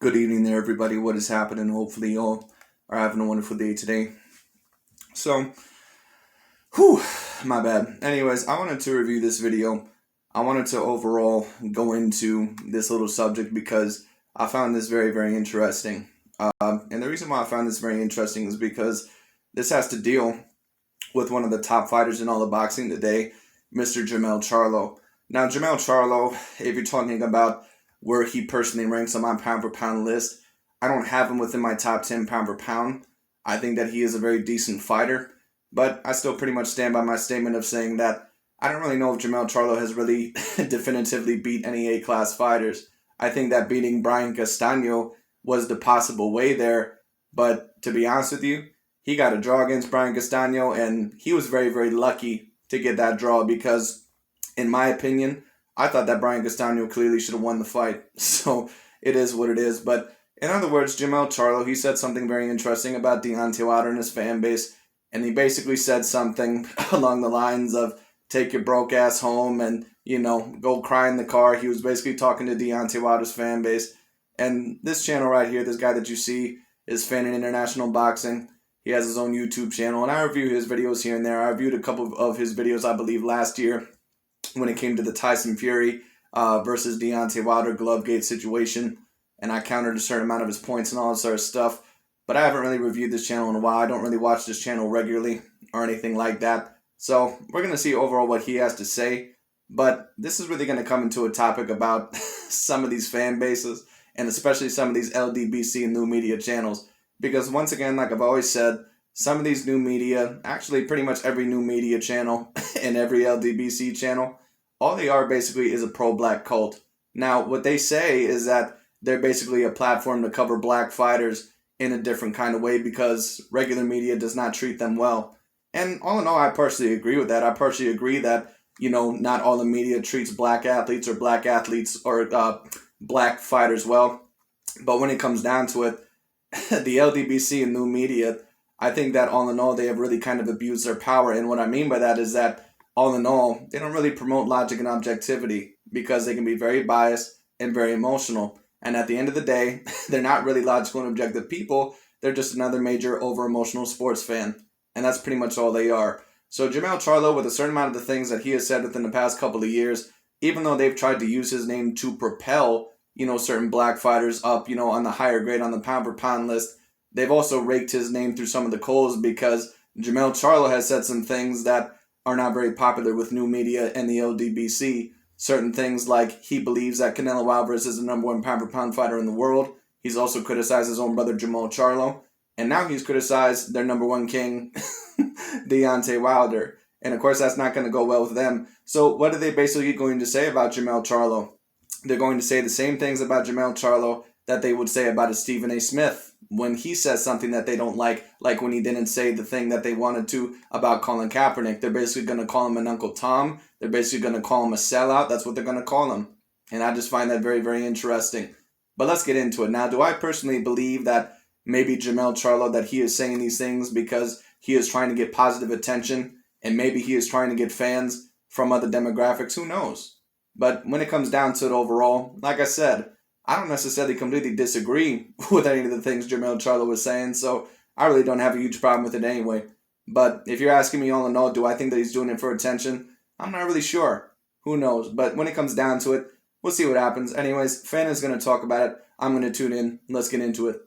Good evening there, everybody. What is happening? Hopefully, you all are having a wonderful day today. So, my bad. Anyways, I wanted to review this video. I wanted to overall go into this little subject because I found this very, very interesting. And the reason why I found this very interesting is because this has to deal with one of the top fighters in all of boxing today, Mr. Jermell Charlo. Now, Jermell Charlo, if you're talking about where he personally ranks on my pound for pound list, I don't have him within my top 10 pound for pound. I think that he is a very decent fighter, but I still pretty much stand by my statement of saying that I don't really know if Jermell Charlo has really definitively beat any A-class fighters. I think that beating Brian Castano was the possible way there, but to be honest with you, he got a draw against Brian Castano, and he was very, very lucky to get that draw because, in my opinion, I thought that Brian Castano clearly should have won the fight. So it is what it is. But in other words, Jermell Charlo, he said something very interesting about Deontay Wilder and his fan base. And he basically said something along the lines of, take your broke ass home and, go cry in the car. He was basically talking to Deontay Wilder's fan base. And this channel right here, this guy that you see, is Fannon International Boxing. He has his own YouTube channel. And I review his videos here and there. I reviewed a couple of his videos, I believe, last year, when it came to the Tyson Fury versus Deontay Wilder Glovegate situation, and I countered a certain amount of his points and all that sort of stuff. But I haven't really reviewed this channel in a while. I don't really watch this channel regularly or anything like that. So we're going to see overall what he has to say. But this is really going to come into a topic about some of these fan bases, and especially some of these LDBC and new media channels. Because once again, like I've always said, some of these new media, actually pretty much every new media channel and every LDBC channel, all they are basically is a pro-black cult. Now, what they say is that they're basically a platform to cover black fighters in a different kind of way because regular media does not treat them well. And all in all, I partially agree with that. I partially agree that, not all the media treats black athletes or black fighters well. But when it comes down to it, the LDBC and new media, I think that all in all, they have really kind of abused their power. And what I mean by that is that all in all, they don't really promote logic and objectivity because they can be very biased and very emotional. And at the end of the day, they're not really logical and objective people. They're just another major over-emotional sports fan. And that's pretty much all they are. So Jermell Charlo, with a certain amount of the things that he has said within the past couple of years, even though they've tried to use his name to propel, certain black fighters up, on the higher grade on the pound for pound list, they've also raked his name through some of the coals because Jermell Charlo has said some things that are not very popular with new media and the LDBC. Certain things like he believes that Canelo Alvarez is the number one pound for pound fighter in the world. He's also criticized his own brother Jermell Charlo. And now he's criticized their number one king, Deontay Wilder. And of course that's not going to go well with them. So what are they basically going to say about Jermell Charlo? They're going to say the same things about Jermell Charlo that they would say about a Stephen A. Smith when he says something that they don't like when he didn't say the thing that they wanted to about Colin Kaepernick. They're basically going to call him an Uncle Tom. They're basically going to call him a sellout. That's what they're going to call him. And I just find that very, very interesting. But let's get into it. Now, do I personally believe that maybe Jermell Charlo, that he is saying these things because he is trying to get positive attention and maybe he is trying to get fans from other demographics? Who knows? But when it comes down to it overall, like I said, I don't necessarily completely disagree with any of the things Jermell Charlo was saying, so I really don't have a huge problem with it anyway. But if you're asking me all in all, do I think that he's doing it for attention? I'm not really sure. Who knows? But when it comes down to it, we'll see what happens. Anyways, Fannon's going to talk about it. I'm going to tune in. Let's get into it.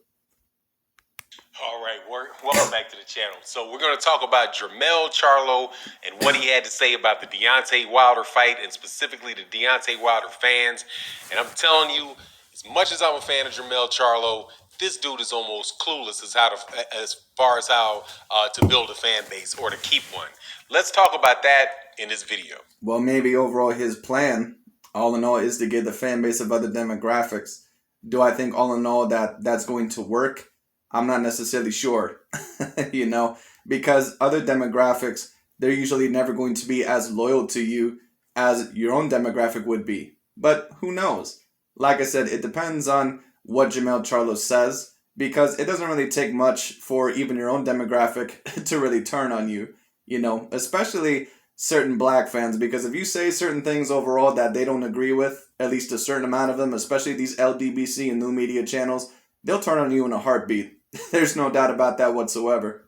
All right, welcome back to the channel. So we're going to talk about Jermell Charlo and what he had to say about the Deontay Wilder fight and specifically the Deontay Wilder fans. And I'm telling you, as much as I'm a fan of Jermell Charlo, this dude is almost clueless as far as how to build a fan base or to keep one. Let's talk about that in this video. Well, maybe overall his plan, all in all, is to get the fan base of other demographics. Do I think all in all that that's going to work? I'm not necessarily sure, because other demographics, they're usually never going to be as loyal to you as your own demographic would be. But who knows? Like I said, it depends on what Jermell Charlo says, because it doesn't really take much for even your own demographic to really turn on you, especially certain black fans, because if you say certain things overall that they don't agree with, at least a certain amount of them, especially these LDBC and new media channels, they'll turn on you in a heartbeat. There's no doubt about that whatsoever.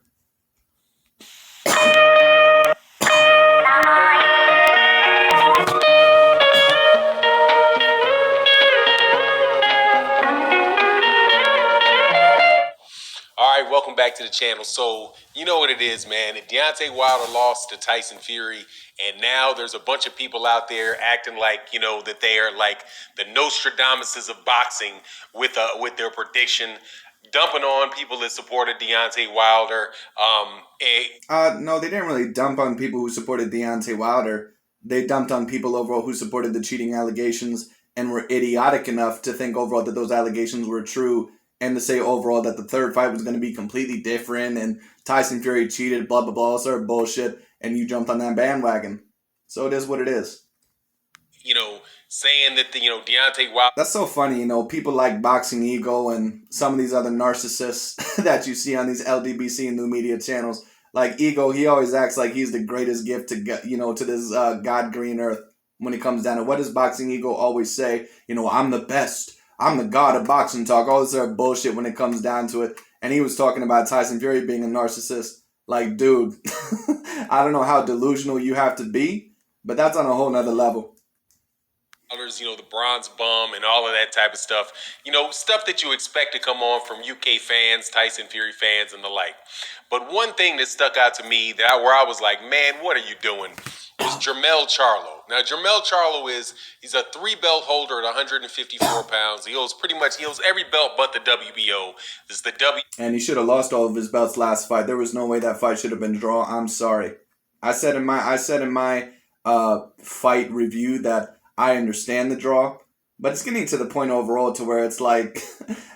All right, welcome back to the channel. So, you know what it is, man. Deontay Wilder lost to Tyson Fury, and now there's a bunch of people out there acting like, you know, that they are like the Nostradamuses of boxing with their prediction, dumping on people that supported Deontay Wilder. No, they didn't really dump on people who supported Deontay Wilder. They dumped on people overall who supported the cheating allegations and were idiotic enough to think overall that those allegations were true, and to say overall that the third fight was going to be completely different and Tyson Fury cheated, blah, blah, blah, all sort of bullshit, and you jumped on that bandwagon. So it is what it is. You know, saying that, Deontay Wilder... That's so funny, people like Boxing Ego and some of these other narcissists that you see on these LDBC and new media channels. Like Ego, he always acts like he's the greatest gift to get, to this God green earth when it comes down to what does Boxing Ego always say? I'm the best. I'm the god of boxing talk. All this sort of bullshit when it comes down to it. And he was talking about Tyson Fury being a narcissist. Like, dude, I don't know how delusional you have to be, but that's on a whole nother level. The bronze bum and all of that type of stuff. Stuff that you expect to come on from UK fans, Tyson Fury fans, and the like. But one thing that stuck out to me where I was like, man, what are you doing? Was Jermell Charlo. Now, Jermell Charlo he's a 3-belt holder at 154 pounds. He holds every belt but the WBO. This is the And he should have lost all of his belts last fight. There was no way that fight should have been a draw. I'm sorry. I said in my fight review that I understand the draw, but it's getting to the point overall to where it's like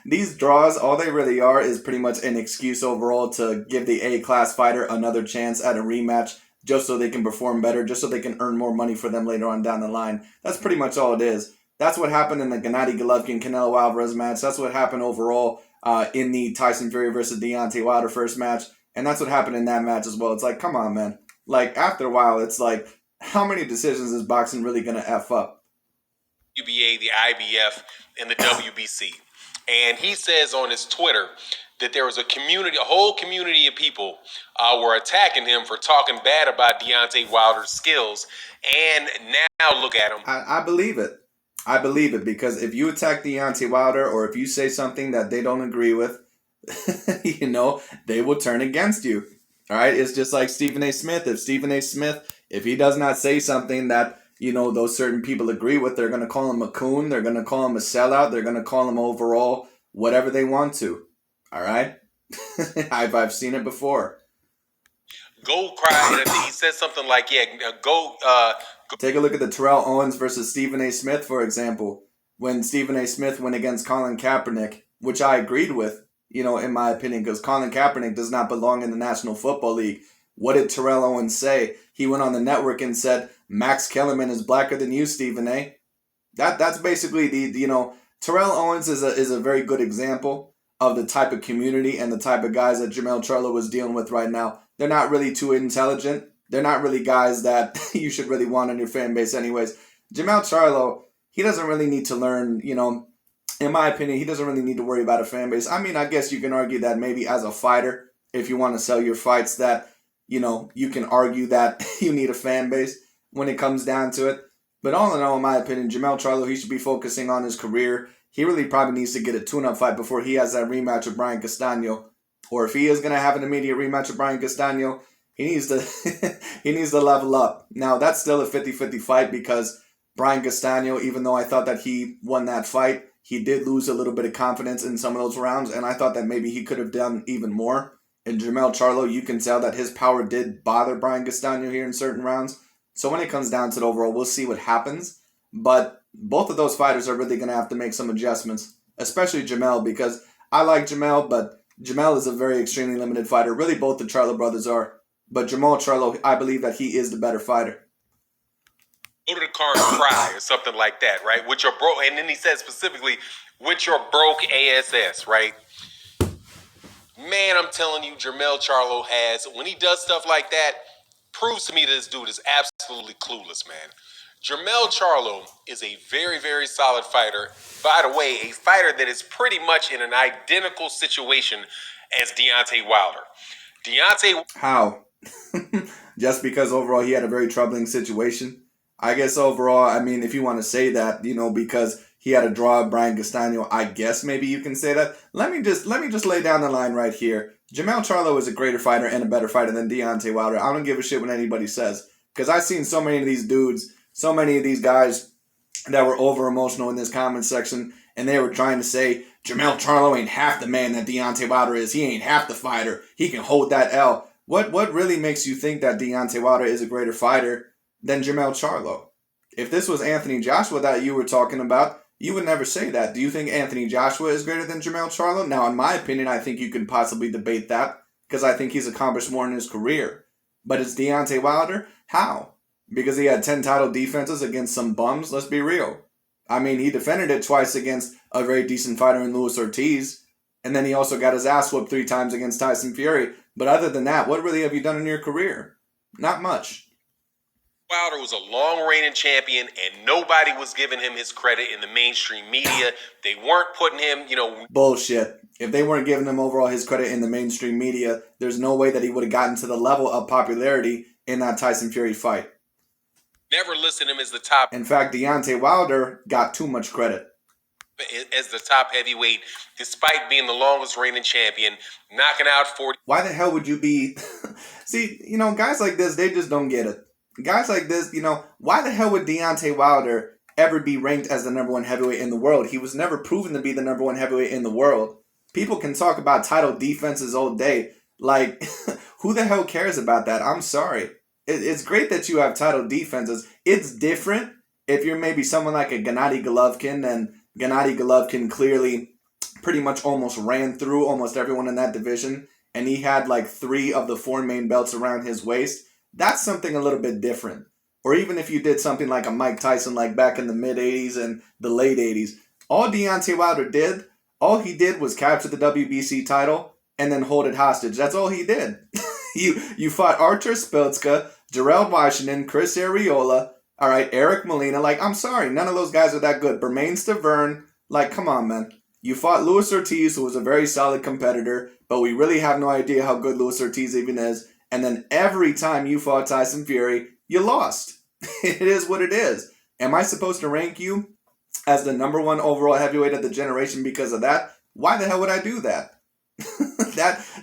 these draws, all they really are is pretty much an excuse overall to give the A-class fighter another chance at a rematch just so they can perform better, just so they can earn more money for them later on down the line. That's pretty much all it is. That's what happened in the Gennady Golovkin-Canelo Alvarez match. That's what happened overall in the Tyson Fury versus Deontay Wilder first match. And that's what happened in that match as well. It's like, come on, man. Like, after a while, it's like, how many decisions is boxing really going to F up? WBA, the IBF, and the WBC. And he says on his Twitter that there was a whole community of people were attacking him for talking bad about Deontay Wilder's skills. And now look at him. I believe it. I believe it, because if you attack Deontay Wilder or if you say something that they don't agree with, they will turn against you. All right? It's just like Stephen A. Smith. If Stephen A. Smith, if he does not say something that, those certain people agree with, they're going to call him a coon. They're going to call him a sellout. They're going to call him overall whatever they want to. All right? I've seen it before. Go cry. He says something like, go. Take a look at the Terrell Owens versus Stephen A. Smith, for example. When Stephen A. Smith went against Colin Kaepernick, which I agreed with, in my opinion, because Colin Kaepernick does not belong in the National Football League. What did Terrell Owens say? He went on the network and said, Max Kellerman is blacker than you, Stephen A. That's basically Terrell Owens is a very good example of the type of community and the type of guys that Jermell Charlo is dealing with right now. They're not really too intelligent. They're not really guys that you should really want on your fan base anyways. Jermell Charlo, he doesn't really need to learn, in my opinion, he doesn't really need to worry about a fan base. I mean, I guess you can argue that maybe as a fighter, if you want to sell your fights, that, you can argue that you need a fan base when it comes down to it. But all in all, in my opinion, Jermell Charlo, he should be focusing on his career. He really probably needs to get a tune-up fight before he has that rematch with Brian Castano. Or if he is going to have an immediate rematch with Brian Castano, he needs to level up. Now, that's still a 50-50 fight because Brian Castano, even though I thought that he won that fight, he did lose a little bit of confidence in some of those rounds, and I thought that maybe he could have done even more. And Jermell Charlo, you can tell that his power did bother Brian Castano here in certain rounds. So when it comes down to the overall, we'll see what happens. But both of those fighters are really going to have to make some adjustments, especially Jermell, because I like Jermell, but Jermell is a very extremely limited fighter. Really, both the Charlo brothers are. But Jermell Charlo, I believe that he is the better fighter. Go to the car and cry or something like that, right? With your broke, and then he said specifically, with your broke ASS, right? Man, I'm telling you, Jermell Charlo has, when he does stuff like that, proves to me that this dude is absolutely clueless, man. Jermell Charlo is a very, very solid fighter. By the way, a fighter that is pretty much in an identical situation as Deontay Wilder. Deontay, How? Just because overall he had a very troubling situation? I guess overall, I mean, if you want to say that, because he had a draw of Brian Castano, I guess maybe you can say that. Let me just lay down the line right here. Jermell Charlo is a greater fighter and a better fighter than Deontay Wilder. I don't give a shit what anybody says. Because I've seen so many of these dudes, so many of these guys that were over emotional in this comment section, and they were trying to say Jermell Charlo ain't half the man that Deontay Wilder is. He ain't half the fighter. He can hold that L. What really makes you think that Deontay Wilder is a greater fighter than Jermell Charlo? If this was Anthony Joshua that you were talking about, you would never say that. Do you think Anthony Joshua is greater than Jermell Charlo? Now, in my opinion, I think you could possibly debate that because I think he's accomplished more in his career. But it's Deontay Wilder? How? Because he had 10 title defenses against some bums? Let's be real. I mean, he defended it twice against a very decent fighter in Luis Ortiz. And then he also got his ass whooped 3 times against Tyson Fury. But other than that, what really have you done in your career? Not much. Wilder was a long reigning champion, and nobody was giving him his credit in the mainstream media. They weren't putting him, Bullshit. If they weren't giving him overall his credit in the mainstream media, there's no way that he would have gotten to the level of popularity in that Tyson Fury fight. Never listed him as the top. In fact, Deontay Wilder got too much credit. As the top heavyweight, despite being the longest reigning champion, knocking out 40. Why the hell would you be... See, guys like this, they just don't get it. Guys like this, why the hell would Deontay Wilder ever be ranked as the number 1 heavyweight in the world? He was never proven to be the number 1 heavyweight in the world. People can talk about title defenses all day. Like, who the hell cares about that? I'm sorry. It's great that you have title defenses. It's different if you're maybe someone like a Gennady Golovkin, and Gennady Golovkin clearly pretty much almost ran through almost everyone in that division, and he had like 3 of the 4 main belts around his waist. That's something a little bit different. Or even if you did something like a Mike Tyson, like back in the mid-'80s and the late 80s. All Deontay Wilder did, all he did was capture the WBC title and then hold it hostage. That's all he did. You fought Artur Spiltzka, Gerald Washington, Chris Arreola, all right, Eric Molina. Like, I'm sorry, none of those guys are that good. Bermain Stavern, like, come on, man. You fought Luis Ortiz, who was a very solid competitor, but we really have no idea how good Luis Ortiz even is. And then every time you fought Tyson Fury, you lost. It is what it is. Am I supposed to rank you as the number 1 overall heavyweight of the generation because of that? Why the hell would I do that?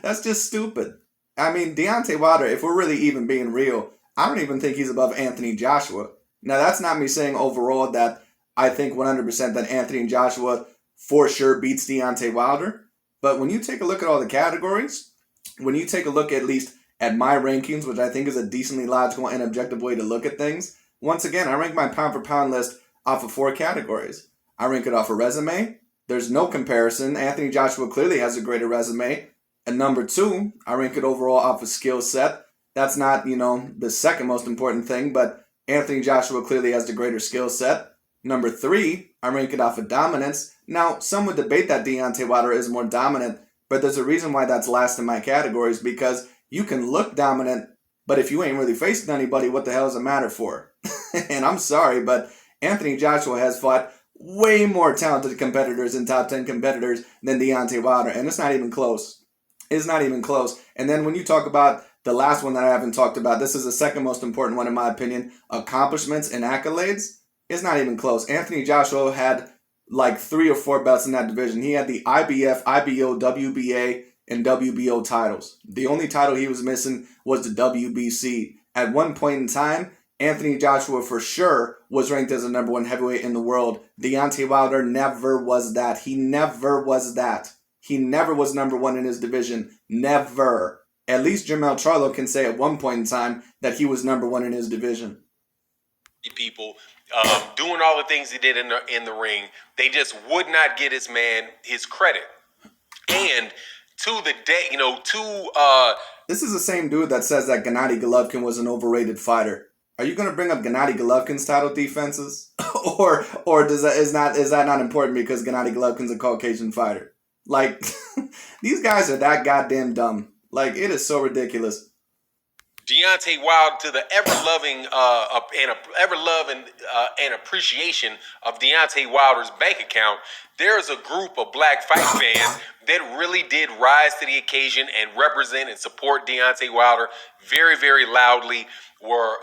That's just stupid. I mean, Deontay Wilder, if we're really even being real, I don't even think he's above Anthony Joshua. Now, that's not me saying overall that I think 100% that Anthony Joshua for sure beats Deontay Wilder. But when you take a look at all the categories, when you take a look at least at my rankings, which I think is a decently logical and objective way to look at things, once again, I rank my pound-for-pound list off of 4 categories. I rank it off a resume. There's no comparison. Anthony Joshua clearly has a greater resume. And number 2, I rank it overall off of skill set. That's not, the second most important thing, but Anthony Joshua clearly has the greater skill set. Number 3, I rank it off of dominance. Now, some would debate that Deontay Wilder is more dominant, but there's a reason why that's last in my categories, because you can look dominant, but if you ain't really facing anybody, what the hell does it matter for? And I'm sorry, but Anthony Joshua has fought way more talented competitors and top 10 competitors than Deontay Wilder, and it's not even close. It's not even close. And then when you talk about the last one that I haven't talked about, this is the second most important one in my opinion, accomplishments and accolades, it's not even close. Anthony Joshua had like 3 or 4 belts in that division. He had the IBF, IBO, WBA, and WBO titles. The only title he was missing was the WBC. At one point in time, Anthony Joshua for sure was ranked as the number 1 heavyweight in the world. Deontay Wilder never was that. He never was that. He never was number 1 in his division. Never. At least Jermell Charlo can say at one point in time that he was number 1 in his division. People doing all the things he did in the ring, they just would not get his man his credit. And to the day, this is the same dude that says that Gennady Golovkin was an overrated fighter. Are you going to bring up Gennady Golovkin's title defenses, or is that not important because Gennady Golovkin's a Caucasian fighter? Like, these guys are that goddamn dumb. Like, it is so ridiculous. Deontay Wilder, to the and appreciation of Deontay Wilder's bank account, there's a group of black fight fans that really did rise to the occasion and represent and support Deontay Wilder very, very loudly. Were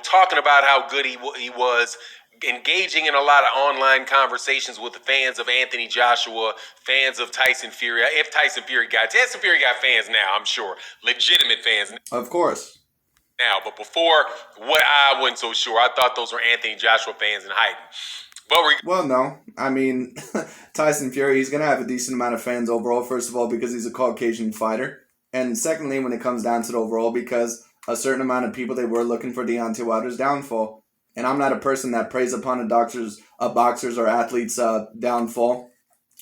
talking about how good he was, engaging in a lot of online conversations with the fans of Anthony Joshua, fans of Tyson Fury. If Tyson Fury got fans now, I'm sure, legitimate fans. Of course. Now, but before, what I wasn't so sure. I thought those were Anthony Joshua fans in hiding. But well, no. I mean, Tyson Fury, he's going to have a decent amount of fans overall, first of all, because he's a Caucasian fighter. And secondly, when it comes down to it overall, because a certain amount of people, they were looking for Deontay Wilder's downfall. And I'm not a person that preys upon a boxer's or athlete's downfall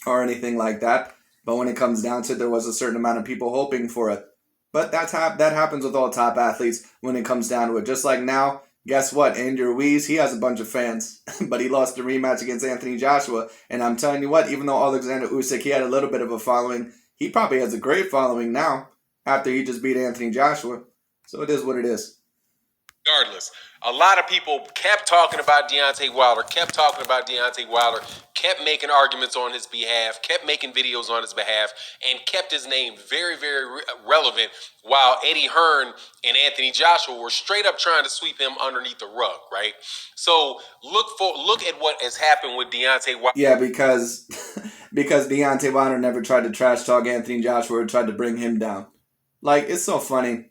or anything like that. But when it comes down to it, there was a certain amount of people hoping for it. But that happens with all top athletes when it comes down to it. Just like now, guess what? Andrew Ruiz, he has a bunch of fans. But he lost the rematch against Anthony Joshua. And I'm telling you what, even though Alexander Usyk, he had a little bit of a following, he probably has a great following now after he just beat Anthony Joshua. So it is what it is. Regardless, a lot of people kept talking about Deontay Wilder, kept making arguments on his behalf, kept making videos on his behalf, and kept his name very, very relevant, while Eddie Hearn and Anthony Joshua were straight up trying to sweep him underneath the rug, right? So look at what has happened with Deontay Wilder. Yeah, because Deontay Wilder never tried to trash talk Anthony Joshua or tried to bring him down. Like, it's so funny.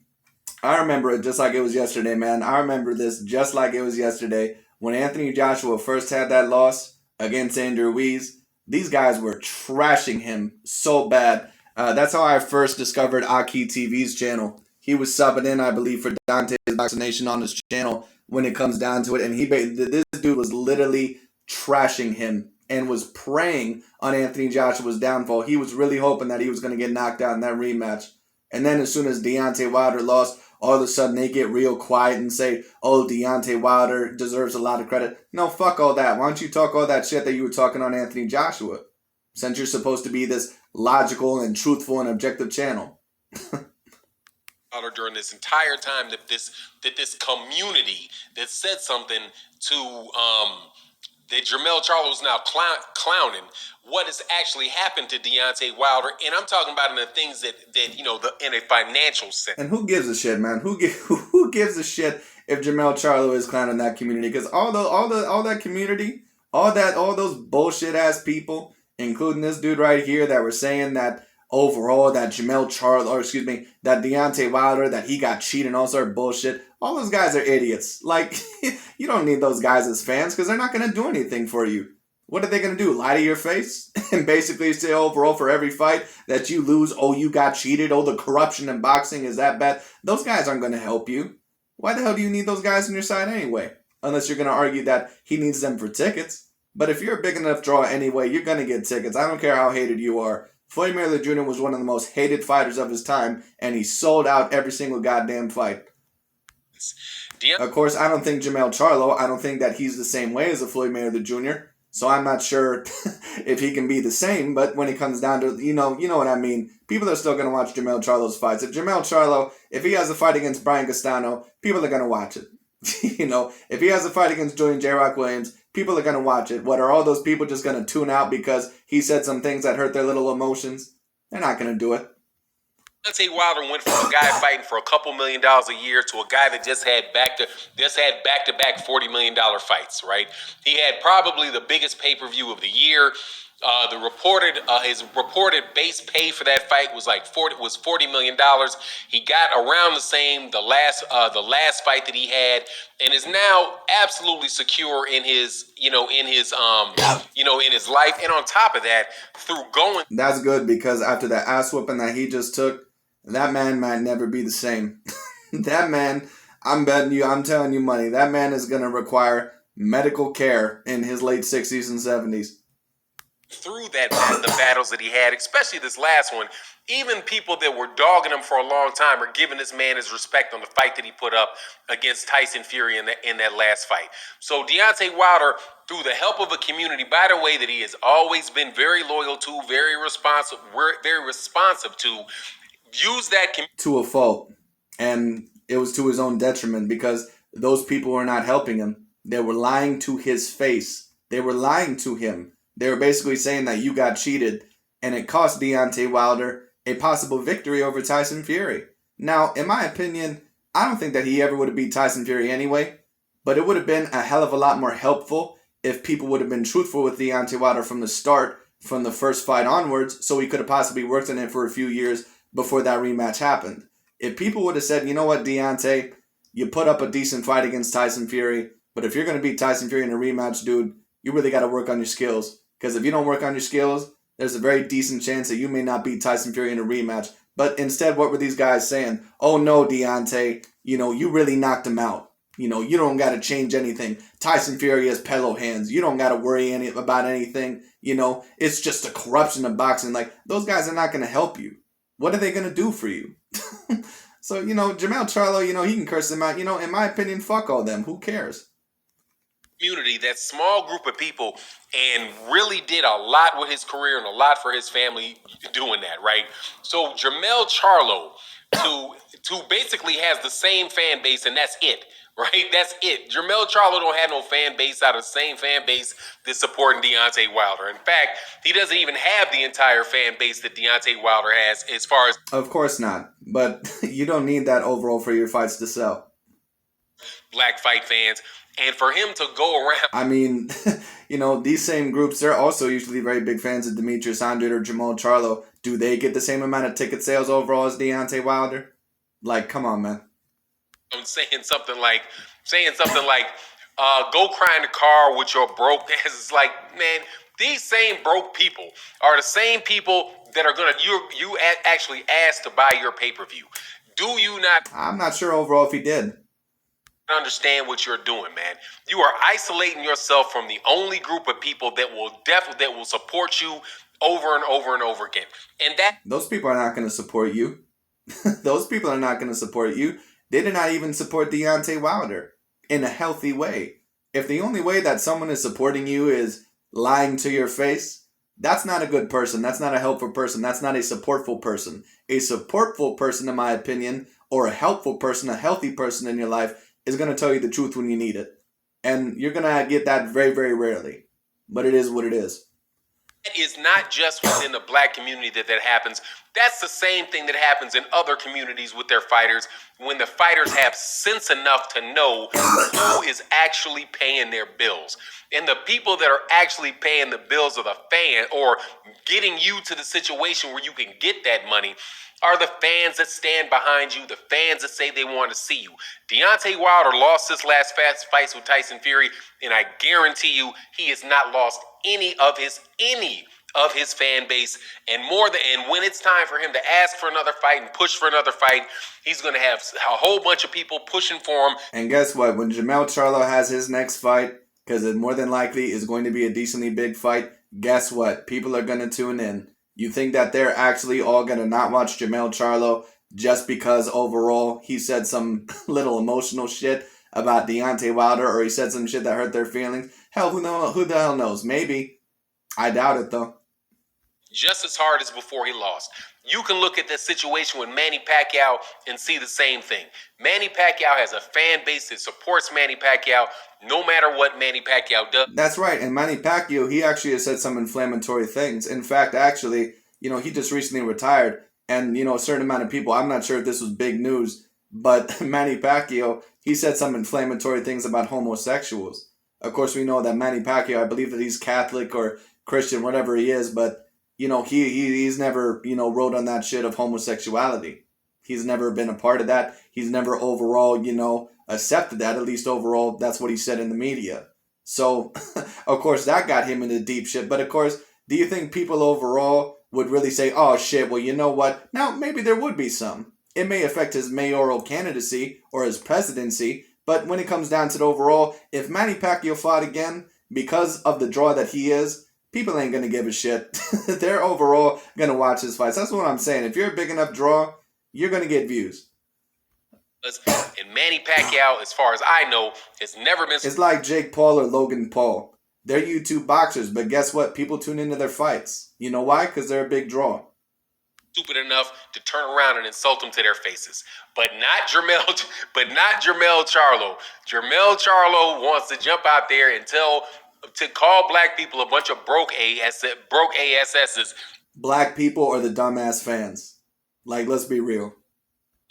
I remember it just like it was yesterday, man. I remember this just like it was yesterday. When Anthony Joshua first had that loss against Andrew Ruiz, these guys were trashing him so bad. That's how I first discovered Aki TV's channel. He was subbing in, I believe, for Dante's Boxing Nation on his channel when it comes down to it. And this dude was literally trashing him and was preying on Anthony Joshua's downfall. He was really hoping that he was going to get knocked out in that rematch. And then as soon as Deontay Wilder lost, all of a sudden they get real quiet and say, oh, Deontay Wilder deserves a lot of credit. No, fuck all that. Why don't you talk all that shit that you were talking on Anthony Joshua? Since you're supposed to be this logical and truthful and objective channel. During this entire time that this community that said something to that Jermell Charlo is now clowning what has actually happened to Deontay Wilder, and I'm talking about in the things that in a financial sense. And who gives a shit, man? Who gives a shit if Jermell Charlo is clowning that community? Because all that community, all those bullshit ass people, including this dude right here, that were saying that overall that that Deontay Wilder, that he got cheated and all sort of bullshit. All those guys are idiots. Like, you don't need those guys as fans because they're not going to do anything for you. What are they going to do? Lie to your face? And basically say overall for every fight that you lose, oh, you got cheated, oh, the corruption in boxing is that bad. Those guys aren't going to help you. Why the hell do you need those guys on your side anyway? Unless you're going to argue that he needs them for tickets. But if you're a big enough draw anyway, you're going to get tickets. I don't care how hated you are. Floyd Mayweather Jr. was one of the most hated fighters of his time, and he sold out every single goddamn fight. Of course, I don't think Jermell Charlo, I don't think that he's the same way as a Floyd Mayweather Jr., so I'm not sure if he can be the same, but when it comes down to, you know what I mean, people are still going to watch Jermell Charlo's fights. If Jermell Charlo, if he has a fight against Brian Castano, people are going to watch it. If he has a fight against Julian J. Rock Williams, people are going to watch it. What, are all those people just going to tune out because he said some things that hurt their little emotions? They're not going to do it. Deontay Wilder went from a guy fighting for a couple $1 million a year to a guy that just had back-to-back $40 million fights, right? He had probably the biggest pay-per-view of the year. His reported base pay for that fight was $40 million. He got around the same the last fight that he had, and is now absolutely secure in his life. And on top of that, that's good, because after that ass whooping that he just took, that man might never be the same. That man, I'm telling you money, that man is going to require medical care in his late 60s and 70s. Through the battles that he had, especially this last one, even people that were dogging him for a long time are giving this man his respect on the fight that he put up against Tyson Fury in that last fight. So Deontay Wilder, through the help of a community, by the way, that he has always been very loyal to, very responsive to, use that to a fault. And it was to his own detriment because those people were not helping him. They were lying to his face. They were lying to him. They were basically saying that you got cheated, and it cost Deontay Wilder a possible victory over Tyson Fury. Now, in my opinion, I don't think that he ever would have beat Tyson Fury anyway, but it would have been a hell of a lot more helpful if people would have been truthful with Deontay Wilder from the start, from the first fight onwards, so he could have possibly worked on it for a few years before that rematch happened. If people would have said, you know what, Deontay, you put up a decent fight against Tyson Fury, but if you're going to beat Tyson Fury in a rematch, dude, you really got to work on your skills. Because if you don't work on your skills, there's a very decent chance that you may not beat Tyson Fury in a rematch. But instead, what were these guys saying? Oh no, Deontay, you really knocked him out. You don't got to change anything. Tyson Fury has pillow hands. You don't got to worry about anything. It's just a corruption of boxing. Like, those guys are not going to help you. What are they going to do for you? So, Jermell Charlo, he can curse them out. In my opinion, fuck all them. Who cares? Community, that small group of people, and really did a lot with his career and a lot for his family doing that, right? So Jermell Charlo to basically has the same fan base, and that's it, right? That's it. Jermell Charlo don't have no fan base out of the same fan base that's supporting Deontay Wilder. In fact, he doesn't even have the entire fan base that Deontay Wilder has as far as... Of course not, but you don't need that overall for your fights to sell. Black fight fans. And for him to go around... I mean, these same groups, they're also usually very big fans of Demetrius Andrade or Jermell Charlo. Do they get the same amount of ticket sales overall as Deontay Wilder? Like, come on, man. I'm saying something like, go cry in the car with your broke ass. It's like, man, these same broke people are the same people that are going to... You actually asked to buy your pay-per-view. Do you not... I'm not sure overall if he did. Understand what you're doing, man. You are isolating yourself from the only group of people that will support you over and over and over again. And that... Those people are not going to support you. Those people are not going to support you. They did not even support Deontay Wilder in a healthy way. If the only way that someone is supporting you is lying to your face, that's not a good person. That's not a helpful person. That's not a supportful person. A supportful person, in my opinion, or a helpful person, a healthy person in your life, is going to tell you the truth when you need it. And you're going to get that very, very rarely. But it is what it is. It is not just within the black community that happens. That's the same thing that happens in other communities with their fighters when the fighters have sense enough to know who is actually paying their bills. And the people that are actually paying the bills of the fan or getting you to the situation where you can get that money are the fans that stand behind you, the fans that say they want to see you. Deontay Wilder lost his last fights with Tyson Fury, and I guarantee you he has not lost any of his fan base. And when it's time for him to ask for another fight and push for another fight, he's going to have a whole bunch of people pushing for him. And guess what? When Jermell Charlo has his next fight, because it more than likely is going to be a decently big fight, guess what? People are going to tune in. You think that they're actually all going to not watch Jermell Charlo just because overall he said some little emotional shit about Deontay Wilder, or he said some shit that hurt their feelings? Hell, who the hell knows? Maybe. I doubt it, though. Just as hard as before he lost. You can look at this situation with Manny Pacquiao and see the same thing. Manny Pacquiao has a fan base that supports Manny Pacquiao no matter what Manny Pacquiao does. That's right. And Manny Pacquiao, he actually has said some inflammatory things. In fact, actually, he just recently retired. And, a certain amount of people, I'm not sure if this was big news, but Manny Pacquiao, he said some inflammatory things about homosexuals. Of course, we know that Manny Pacquiao, I believe that he's Catholic or Christian, whatever he is, but he's never, wrote on that shit of homosexuality. He's never been a part of that. He's never overall, accepted that. At least overall, that's what he said in the media. So, of course, that got him into deep shit. But, of course, do you think people overall would really say, oh, shit, well, you know what? Now, maybe there would be some. It may affect his mayoral candidacy or his presidency. But when it comes down to the overall, if Manny Pacquiao fought again because of the draw that he is, people ain't going to give a shit. They're overall going to watch his fights. That's what I'm saying. If you're a big enough draw, you're going to get views. And Manny Pacquiao, as far as I know, has never been... It's like Jake Paul or Logan Paul. They're YouTube boxers, but guess what? People tune into their fights. You know why? Because they're a big draw. stupid enough to turn around and insult them to their faces. But not Jermell, but not Jermell Charlo. Jermell Charlo wants to jump out there and call black people a bunch of broke ASSs. Black people or the dumbass fans. Like, let's be real.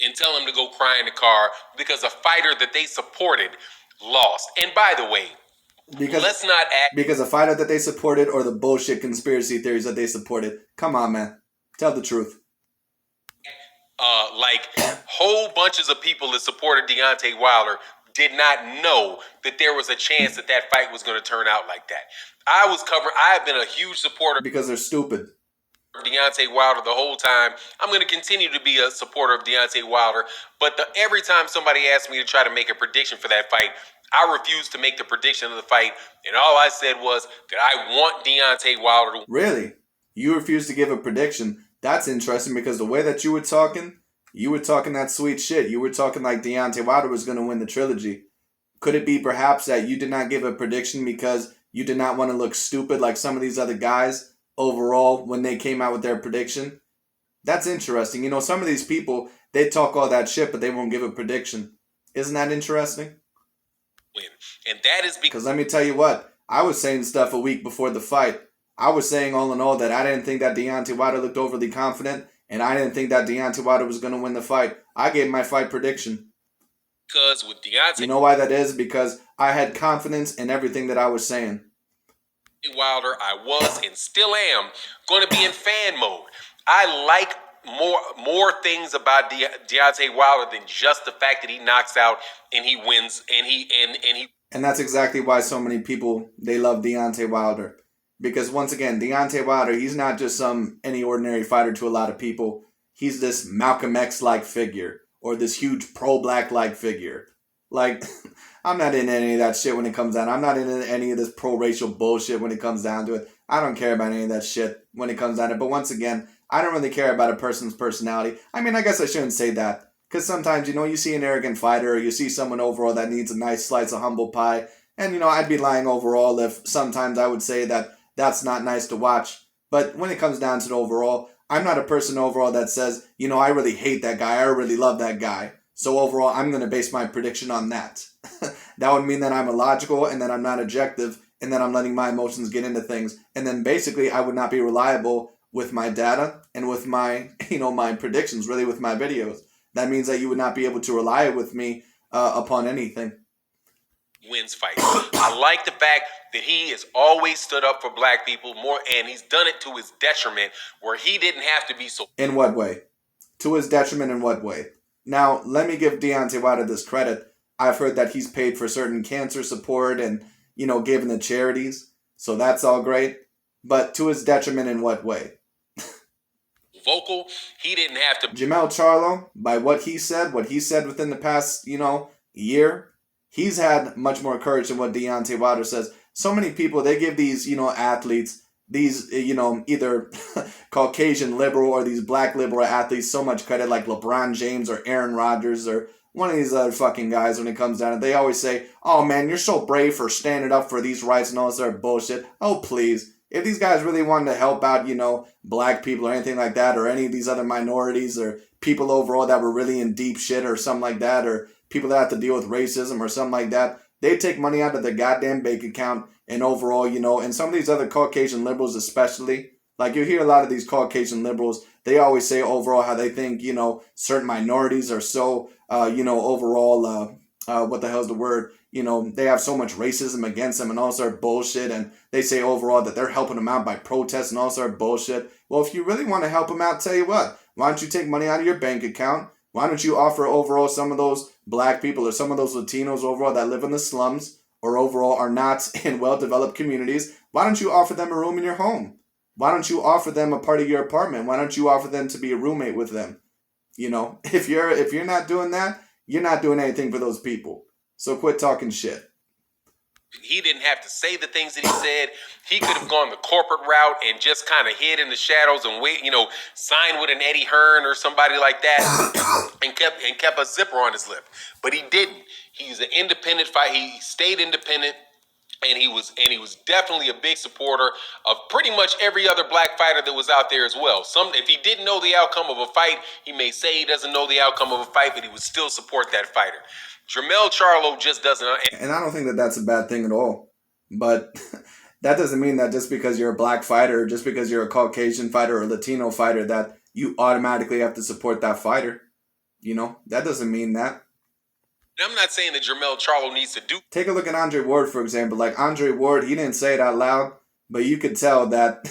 And tell them to go cry in the car because a fighter that they supported lost. And by the way, let's not act because a fighter that they supported or the bullshit conspiracy theories that they supported. Come on, man. Tell the truth. Like whole bunches of people that supported Deontay Wilder did not know that there was a chance that fight was going to turn out like that. I have been a huge supporter because they're stupid. Deontay Wilder the whole time. I'm going to continue to be a supporter of Deontay Wilder, but every time somebody asks me to try to make a prediction for that fight, I refuse to make the prediction of the fight, and all I said was that I want Deontay Wilder to... Really? You refuse to give a prediction? That's interesting because the way that you were talking that sweet shit. You were talking like Deontay Wilder was going to win the trilogy. Could it be perhaps that you did not give a prediction because you did not want to look stupid like some of these other guys overall when they came out with their prediction? That's interesting. You know, some of these people, they talk all that shit, but they won't give a prediction. Isn't that interesting? And that is because let me tell you what, I was saying stuff a week before the fight. I was saying all in all that I didn't think that Deontay Wilder looked overly confident, and I didn't think that Deontay Wilder was going to win the fight. I gave my fight prediction. Because with Deontay... You know why that is? Because I had confidence in everything that I was saying. Wilder, I was and still am going to be in fan mode. I like more things about Deontay Wilder than just the fact that he knocks out and he wins and that's exactly why so many people, they love Deontay Wilder. Because once again, Deontay Wilder, he's not just any ordinary fighter to a lot of people. He's this Malcolm X-like figure or this huge pro-black-like figure. Like, I'm not into any of that shit when it comes down. I'm not into any of this pro-racial bullshit when it comes down to it. I don't care about any of that shit when it comes down to it. But once again, I don't really care about a person's personality. I mean, I guess I shouldn't say that. Because sometimes, you know, you see an arrogant fighter or you see someone overall that needs a nice slice of humble pie. And, you know, I'd be lying overall if sometimes I would say that that's not nice to watch. But when it comes down to the overall, I'm not a person overall that says, you know, I really hate that guy. I really love that guy. So overall, I'm going to base my prediction on that. That would mean that I'm illogical and that I'm not objective and that I'm letting my emotions get into things. And then basically, I would not be reliable with my data and with my, you know, my predictions, really with my videos. That means that you would not be able to rely with me upon anything. Wins fight. I like the fact that he has always stood up for black people more, and he's done it to his detriment where he didn't have to be so... In what way? To his detriment in what way? Now, let me give Deontay Wilder this credit. I've heard that he's paid for certain cancer support and, you know, given to charities. So that's all great. But to his detriment in what way? Vocal, he didn't have to... Jermell Charlo, by what he said within the past, you know, year, he's had much more courage than what Deontay Wilder says. So many people, they give these, you know, athletes, these, you know, either Caucasian liberal or these black liberal athletes so much credit, like LeBron James or Aaron Rodgers or one of these other fucking guys when it comes down to it. They always say, oh man, you're so brave for standing up for these rights and all this other bullshit. Oh, please. If these guys really wanted to help out, you know, black people or anything like that, or any of these other minorities or people overall that were really in deep shit or something like that, or people that have to deal with racism or something like that, they take money out of their goddamn bank account and overall, you know, and some of these other Caucasian liberals especially, like you hear a lot of these Caucasian liberals, they always say overall how they think, you know, certain minorities are so, you know, overall, what the hell's the word? You know, they have so much racism against them and all sort of bullshit. And they say overall that they're helping them out by protests and all sort of bullshit. Well, if you really want to help them out, tell you what, why don't you take money out of your bank account? Why don't you offer overall some of those black people or some of those Latinos overall that live in the slums or overall are not in well-developed communities? Why don't you offer them a room in your home? Why don't you offer them a part of your apartment? Why don't you offer them to be a roommate with them? You know, if you're not doing that, you're not doing anything for those people. So quit talking shit. He didn't have to say the things that he said. He could have gone the corporate route and just kind of hid in the shadows and wait, you know, signed with an Eddie Hearn or somebody like that and kept a zipper on his lip. But he didn't. He's an independent fighter. He stayed independent. And he was definitely a big supporter of pretty much every other black fighter that was out there as well. If he didn't know the outcome of a fight, he may say he doesn't know the outcome of a fight, but he would still support that fighter. Jermell Charlo just doesn't. And I don't think that that's a bad thing at all. But that doesn't mean that just because you're a black fighter, or just because you're a Caucasian fighter or a Latino fighter, that you automatically have to support that fighter. You know, that doesn't mean that. I'm not saying that Jermell Charlo needs to do. Take a look at Andre Ward, for example. Like Andre Ward, he didn't say it out loud, but you could tell that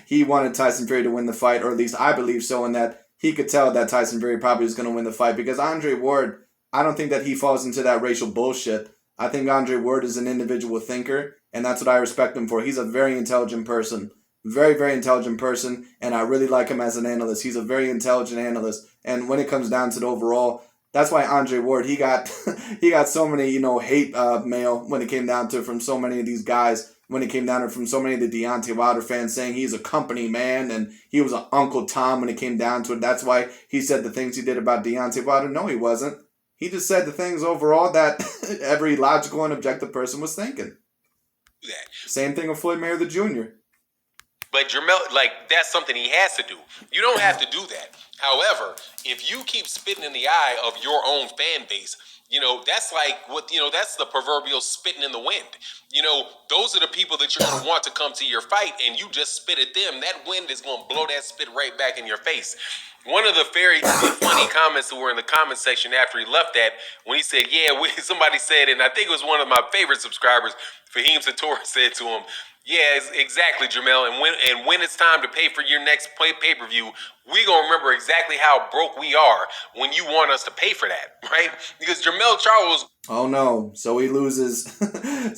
he wanted Tyson Fury to win the fight, or at least I believe so, and that he could tell that Tyson Fury probably was going to win the fight, because Andre Ward, I don't think that he falls into that racial bullshit. I think Andre Ward is an individual thinker, and that's what I respect him for. He's a very intelligent person. Very, very intelligent person, and I really like him as an analyst. He's a very intelligent analyst, and when it comes down to the overall, that's why Andre Ward, he got he got so many, hate mail when it came down to it from so many of these guys, when it came down to it from so many of the Deontay Wilder fans saying he's a company man and he was an Uncle Tom when it came down to it. That's why he said the things he did about Deontay Wilder. No, he wasn't. He just said the things overall that every logical and objective person was thinking. Same thing with Floyd Mayweather Jr. But Jermell, that's something he has to do. You don't have to do that. However, if you keep spitting in the eye of your own fan base, that's that's the proverbial spitting in the wind. Those are the people that you're going to want to come to your fight, and you just spit at them. That wind is going to blow that spit right back in your face. One of the very funny comments that were in the comment section after he left that, when he said, somebody said, and I think it was one of my favorite subscribers, Fahim Sator, said to him, yeah, exactly, Jermell. And when it's time to pay for your next pay-per-view, we gonna remember exactly how broke we are when you want us to pay for that, right? Because Jermell Charlo. Oh no! So he loses.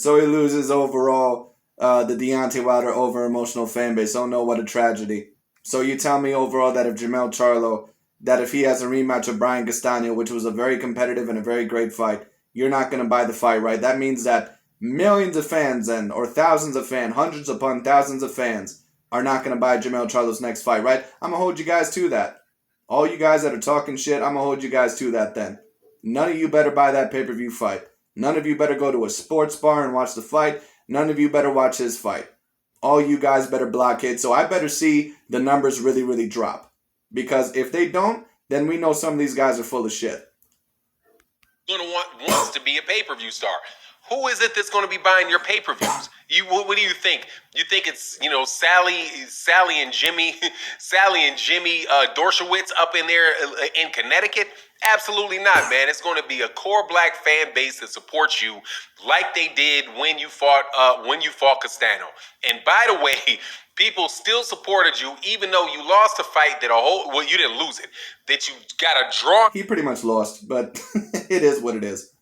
So he loses overall. The Deontay Wilder over emotional fan base. Oh no! What a tragedy. So you tell me overall that if Jermell Charlo, that if he has a rematch with Brian Castano, which was a very competitive and a very great fight, you're not gonna buy the fight, right? That means that millions of fans or thousands of fans, hundreds upon thousands of fans are not going to buy Jermell Charlo's next fight, right? I'm going to hold you guys to that. All you guys that are talking shit, I'm going to hold you guys to that then. None of you better buy that pay-per-view fight. None of you better go to a sports bar and watch the fight. None of you better watch his fight. All you guys better blockade. So I better see the numbers really, really drop. Because if they don't, then we know some of these guys are full of shit. Going to wants to be a pay-per-view star. Who is it that's going to be buying your pay-per-views? What do you think? You think it's Sally and Jimmy Dershowitz up in there in Connecticut? Absolutely not, man. It's going to be a core black fan base that supports you, like they did when you fought Castano. And by the way, people still supported you, even though you lost a fight you didn't lose it, that you got a draw. He pretty much lost, but it is what it is.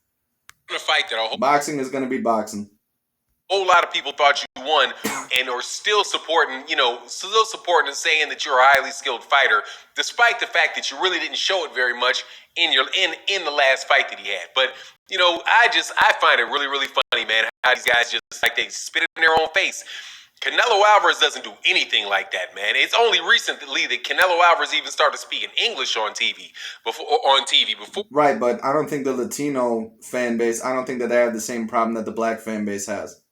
A fight that boxing is going to be boxing. A whole lot of people thought you won and are still supporting and saying that you're a highly skilled fighter, despite the fact that you really didn't show it very much in the last fight that he had. But I find it really, really funny, man, how these guys just they spit it in their own face. Canelo Alvarez doesn't do anything like that, man. It's only recently that Canelo Alvarez even started speaking English on TV before. Right, but I don't think the Latino fan base, I don't think that they have the same problem that the black fan base has.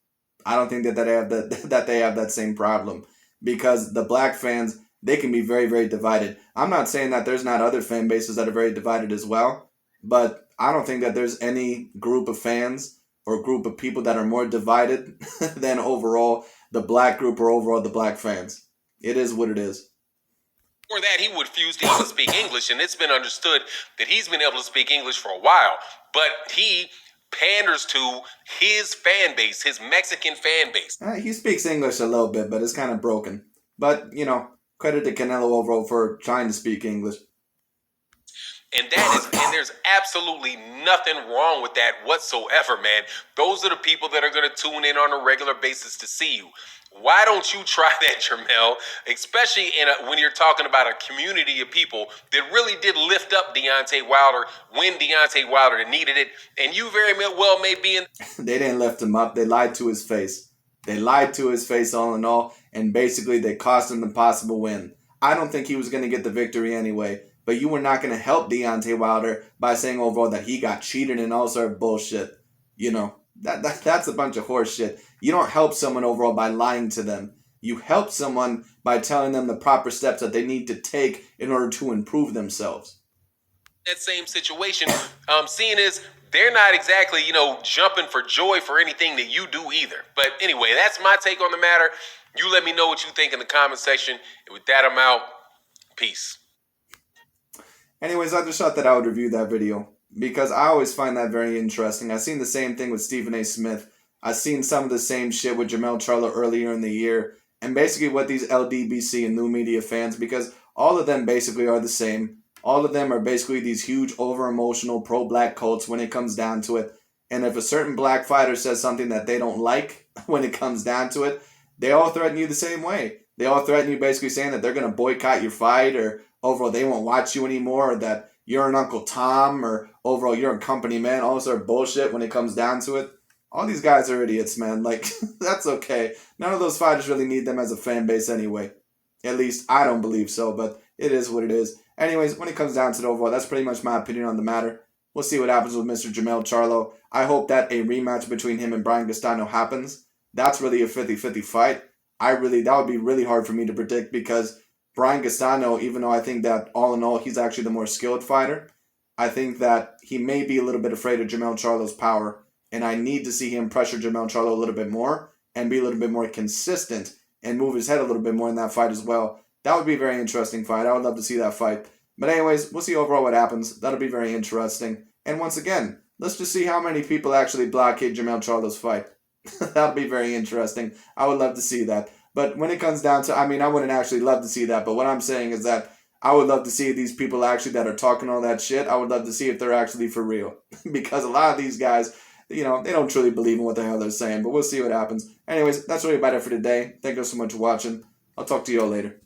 I don't think that they have that same problem, because the black fans, they can be very, very divided. I'm not saying that there's not other fan bases that are very divided as well, but I don't think that there's any group of fans or group of people that are more divided than overall the black group or overall the black fans. It is what it is. For that, he would refuse to even speak English, and it's been understood that he's been able to speak English for a while, but he panders to his fan base, his Mexican fan base. He speaks English a little bit, but it's kind of broken. But, credit to Canelo overall for trying to speak English. And there's absolutely nothing wrong with that whatsoever, man. Those are the people that are going to tune in on a regular basis to see you. Why don't you try that, Jermell? Especially when you're talking about a community of people that really did lift up Deontay Wilder when Deontay Wilder needed it. And you very well may be in. They didn't lift him up. They lied to his face. They lied to his face all in all. And basically they cost him the possible win. I don't think he was going to get the victory anyway. But you were not going to help Deontay Wilder by saying overall that he got cheated and all sort of bullshit. That's a bunch of horse shit. You don't help someone overall by lying to them. You help someone by telling them the proper steps that they need to take in order to improve themselves. That same situation, seeing as they're not exactly, jumping for joy for anything that you do either. But anyway, that's my take on the matter. You let me know what you think in the comment section. And with that, I'm out. Peace. Anyways, I just thought that I would review that video because I always find that very interesting. I've seen the same thing with Stephen A. Smith. I've seen some of the same shit with Jermell Charlo earlier in the year. And basically what these LDBC and new media fans, because all of them basically are the same. All of them are basically these huge over-emotional pro-black cults when it comes down to it. And if a certain black fighter says something that they don't like when it comes down to it, they all threaten you the same way. They all threaten you basically saying that they're going to boycott your fight, or overall they won't watch you anymore, or that you're an Uncle Tom, or overall you're a company man, all sort of bullshit when it comes down to it. All these guys are idiots, man. Like, that's okay. None of those fighters really need them as a fan base anyway. At least I don't believe so, but it is what it is. Anyways, when it comes down to the overall, that's pretty much my opinion on the matter. We'll see what happens with Mr. Jermell Charlo. I hope that a rematch between him and Brian Castano happens. That's really a 50-50 fight. That would be really hard for me to predict because Brian Castano, even though I think that all in all he's actually the more skilled fighter, I think that he may be a little bit afraid of Jermell Charlo's power, and I need to see him pressure Jermell Charlo a little bit more and be a little bit more consistent and move his head a little bit more in that fight as well. That would be a very interesting fight. I would love to see that fight. But anyways, we'll see overall what happens. That'll be very interesting. And once again, let's just see how many people actually blockade Jermell Charlo's fight. That'll be very interesting. I would love to see that. But when it comes down to, I wouldn't actually love to see that. But what I'm saying is that I would love to see these people actually that are talking all that shit. I would love to see if they're actually for real. Because a lot of these guys, they don't truly believe in what the hell they're saying. But we'll see what happens. Anyways, that's really about it for today. Thank you so much for watching. I'll talk to you all later.